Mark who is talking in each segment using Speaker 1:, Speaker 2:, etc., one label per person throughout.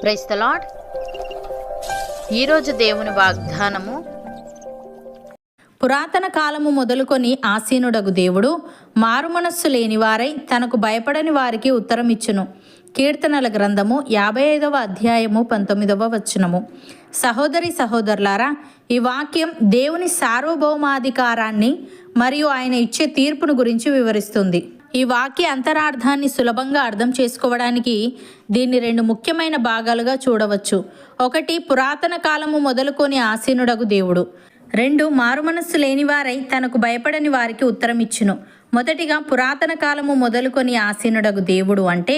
Speaker 1: Praise the lord. ఈరోజు దేవుని వాగ్దానము,
Speaker 2: పురాతన కాలము మొదలుకొని ఆసీనుడగు దేవుడు మారుమనస్సు లేనివారై తనకు భయపడని వారికి ఉత్తరమిచ్చును. కీర్తనల గ్రంథము 55వ అధ్యాయము 19వ వచనము. సహోదరి సహోదరులారా, ఈ వాక్యం దేవుని సార్వభౌమాధికారాన్ని మరియు ఆయన ఇచ్చే తీర్పును గురించి వివరిస్తుంది. ఈ వాక్య అంతరార్థాన్ని సులభంగా అర్థం చేసుకోవడానికి దీన్ని 2 ముఖ్యమైన భాగాలుగా చూడవచ్చు. 1, పురాతన కాలము మొదలుకొని ఆసీనుడగు దేవుడు. 2, మారుమనస్సు లేనివారై తనకు భయపడని వారికి ఉత్తరమిచ్చును. మొదటిగా, పురాతన కాలము మొదలుకొని ఆసీనుడగు దేవుడు అంటే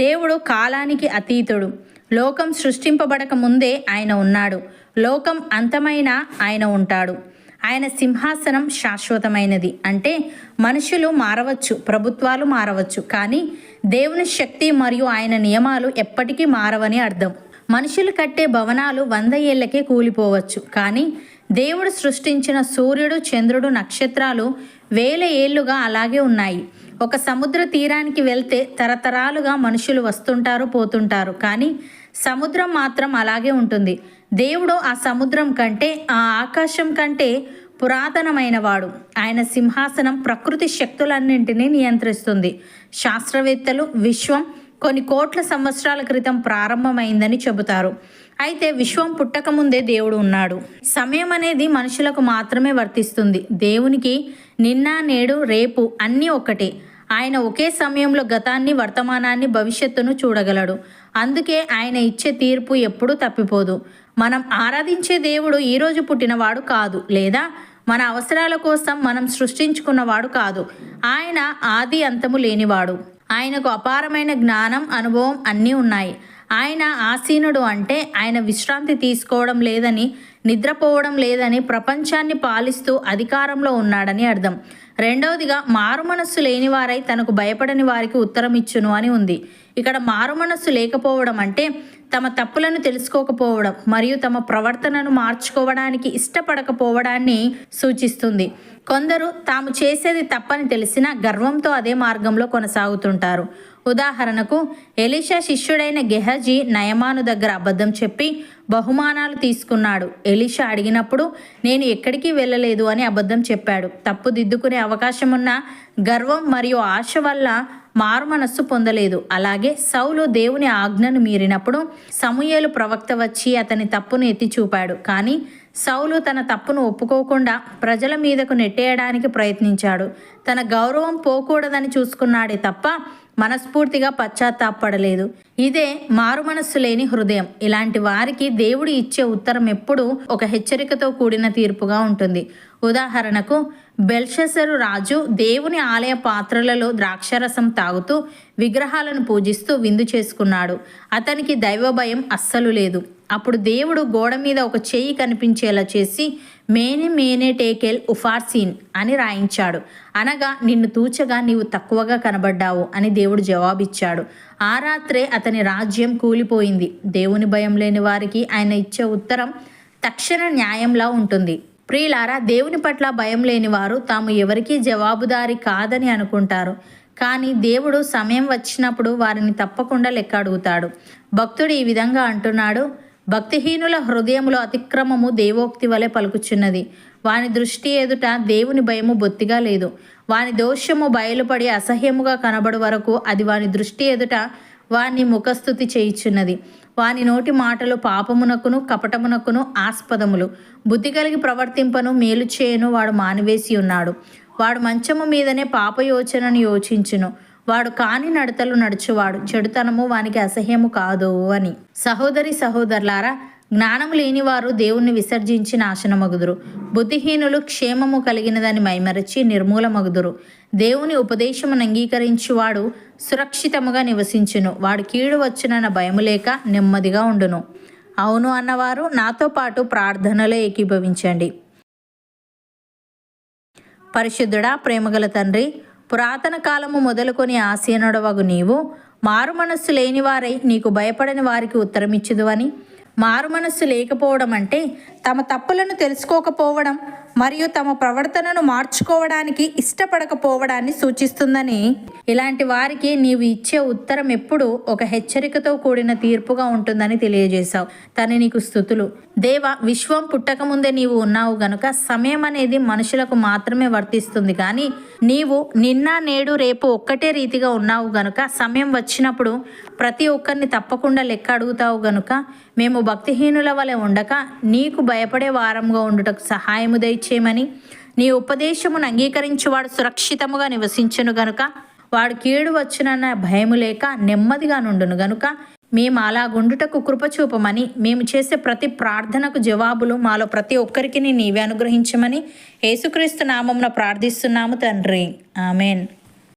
Speaker 2: దేవుడు కాలానికి అతీతుడు. లోకం సృష్టింపబడక ముందే ఆయన ఉన్నాడు. లోకం అంతమైన ఆయన ఉంటాడు. ఆయన సింహాసనం శాశ్వతమైనది. అంటే మనుషులు మారవచ్చు, ప్రభుత్వాలు మారవచ్చు, కానీ దేవుని శక్తి మరియు ఆయన నియమాలు ఎప్పటికీ మారవని అర్థం. మనుషులు కట్టే భవనాలు 100 ఏళ్లకే కూలిపోవచ్చు, కానీ దేవుడు సృష్టించిన సూర్యుడు, చంద్రుడు, నక్షత్రాలు 1000 ఏళ్లుగా అలాగే ఉన్నాయి. ఒక సముద్ర తీరానికి వెళ్తే తరతరాలుగా మనుషులు వస్తుంటారు, పోతుంటారు, కానీ సముద్రం మాత్రం అలాగే ఉంటుంది. దేవుడు ఆ సముద్రం కంటే, ఆ ఆకాశం కంటే పురాతనమైనవాడు. ఆయన సింహాసనం ప్రకృతి శక్తులన్నింటినీ నియంత్రిస్తుంది. శాస్త్రవేత్తలు విశ్వం కొన్ని కోట్ల సంవత్సరాల క్రితం ప్రారంభమైందని చెబుతారు. అయితే విశ్వం పుట్టకముందే దేవుడు ఉన్నాడు. సమయం అనేది మనుషులకు మాత్రమే వర్తిస్తుంది. దేవునికి నిన్న, నేడు, రేపు అన్నీ ఒక్కటే. ఆయన ఒకే సమయంలో గతాన్ని, వర్తమానాన్ని, భవిష్యత్తును చూడగలడు. అందుకే ఆయన ఇచ్చే తీర్పు ఎప్పుడూ తప్పిపోదు. మనం ఆరాధించే దేవుడు ఈరోజు పుట్టినవాడు కాదు, లేదా మన అవసరాల కోసం మనం సృష్టించుకున్నవాడు కాదు. ఆయన ఆది అంతము లేనివాడు. ఆయనకు అపారమైన జ్ఞానం, అనుభవం అన్నీ ఉన్నాయి. ఆయన ఆసీనుడు అంటే ఆయన విశ్రాంతి తీసుకోవడం లేదని, నిద్రపోవడం లేదని, ప్రపంచాన్ని పాలిస్తూ అధికారంలో ఉన్నాడని అర్థం. 2వదిగా, మారుమనస్సు లేనివారై తనకు భయపడని వారికి ఉత్తరమిచ్చును అని ఉంది. ఇక్కడ మారుమనస్సు లేకపోవడం అంటే తమ తప్పులను తెలుసుకోకపోవడం మరియు తమ ప్రవర్తనను మార్చుకోవడానికి ఇష్టపడకపోవడాన్ని సూచిస్తుంది. కొందరు తాము చేసేది తప్పని తెలిసినా గర్వంతో అదే మార్గంలో కొనసాగుతుంటారు. ఉదాహరణకు, ఎలీషా శిష్యుడైన గెహజీ నయమాను దగ్గర అబద్ధం చెప్పి బహుమానాలు తీసుకున్నాడు. ఎలీషా అడిగినప్పుడు నేను ఎక్కడికి వెళ్ళలేదు అని అబద్ధం చెప్పాడు. తప్పు దిద్దుకునే అవకాశం ఉన్న గర్వం మరియు ఆశ వల్ల మారుమనస్సు పొందలేదు. అలాగే సౌలు దేవుని ఆజ్ఞను మీరినప్పుడు సమూయేలు ప్రవక్త వచ్చి అతని తప్పును ఎత్తి చూపాడు. కానీ సౌలు తన తప్పును ఒప్పుకోకుండా ప్రజల మీదకు నెట్టేయడానికి ప్రయత్నించాడు. తన గౌరవం పోకూడదని చూసుకున్నాడే తప్ప మనస్ఫూర్తిగా పశ్చాత్తాపడలేదు. ఇదే మారుమనస్సు లేని హృదయం. ఇలాంటి వారికి దేవుడు ఇచ్చే ఉత్తరం ఎప్పుడూ ఒక హెచ్చరికతో కూడిన తీర్పుగా ఉంటుంది. ఉదాహరణకు, బెల్షస్సరు రాజు దేవుని ఆలయ పాత్రలలో ద్రాక్షరసం తాగుతూ విగ్రహాలను పూజిస్తూ విందు చేసుకున్నాడు. అతనికి దైవ భయం అస్సలు లేదు. అప్పుడు దేవుడు గోడ మీద ఒక చెయ్యి కనిపించేలా చేసి మేనే మేనే టేకెల్ ఉఫార్సీన్ అని రాయించాడు. అనగా నిన్ను తూచగా నీవు తక్కువగా కనబడ్డావు అని దేవుడు జవాబిచ్చాడు. ఆ రాత్రే అతని రాజ్యం కూలిపోయింది. దేవుని భయం లేని వారికి ఆయన ఇచ్చే ఉత్తరం తక్షణ న్యాయంలా ఉంటుంది. ప్రియులారా, దేవుని పట్ల భయం లేని వారు తాము ఎవరికీ జవాబుదారీ కాదని అనుకుంటారు. కానీ దేవుడు సమయం వచ్చినప్పుడు వారిని తప్పకుండా లెక్క అడుగుతాడు. భక్తుడు ఈ విధంగా అంటున్నాడు: భక్తిహీనుల హృదయములో అతిక్రమము దేవోక్తి వలె పలుకుచున్నది. వాని దృష్టి ఎదుట దేవుని భయము బొత్తిగా లేదు. వాని దోషము బయలుపడి అసహ్యముగా కనబడు వరకు అది వాని దృష్టి ఎదుట వాని ముఖస్థుతి చేయుచున్నది. వాని నోటి మాటలు పాపమునకును కపటమునకును ఆస్పదములు. బుద్ధి కలిగి ప్రవర్తింపను మేలు చేయను వాడు మానివేసి ఉన్నాడు. వాడు మంచము మీదనే పాపయోచనను యోచించును. వాడు కాని నడతలు నడుచువాడు. చెడుతనము వానికి అసహ్యము కాదు అని. సహోదరి సహోదరులారా, జ్ఞానము లేనివారు దేవుణ్ణి విసర్జించి నాశనమగుదురు. బుద్ధిహీనులు క్షేమము కలిగినదని మైమరచి నిర్మూలమగుదురు. దేవుని ఉపదేశమును అంగీకరించువాడు సురక్షితముగా నివసించును. వాడు కీడు వచ్చునన్న భయము లేక నెమ్మదిగా ఉండును. అవును అన్నవారు నాతో పాటు ప్రార్థనలో ఏకీభవించండి. పరిశుద్ధుడా, ప్రేమగల తండ్రి, పురాతన కాలము మొదలుకొని ఆసీనుడవగు నీవు మారుమనస్సు లేనివారై నీకు భయపడని వారికి ఉత్తరమిచ్చుదువని, మారుమనస్సు లేకపోవడం అంటే తమ తప్పులను తెలుసుకోకపోవడం మరియు తమ ప్రవర్తనను మార్చుకోవడానికి ఇష్టపడకపోవడాన్ని సూచిస్తుందని, ఇలాంటి వారికి నీవు ఇచ్చే ఉత్తరం ఎప్పుడు ఒక హెచ్చరికతో కూడిన తీర్పుగా ఉంటుందని తెలియజేశావు. తండ్రి నీకు స్తుతులు. దేవ, విశ్వం పుట్టక ముందే నీవు ఉన్నావు గనుక సమయం అనేది మనుషులకు మాత్రమే వర్తిస్తుంది, కానీ నీవు నిన్న నేడు రేపు ఒక్కటే రీతిగా ఉన్నావు గనుక సమయం వచ్చినప్పుడు ప్రతి ఒక్కరిని తప్పకుండా లెక్క అడుగుతావు గనుక మేము భక్తిహీనుల వలె ఉండక నీకు భయపడే వారంగా ఉండుటకు సహాయము దయచేయమని, నీ ఉపదేశమును అంగీకరించువాడు సురక్షితముగా నివసించును గనుక వాడు కీడు వచ్చునన్న భయము లేక నెమ్మదిగా నుండును గనుక మేము అలాగుండుటకు కృపచూపమని, మేము చేసే ప్రతి ప్రార్థనకు జవాబులు మాలో ప్రతి ఒక్కరికి నీవే అనుగ్రహించమని యేసుక్రీస్తు నామమున ప్రార్థిస్తున్నాము తండ్రి. ఆమెన్.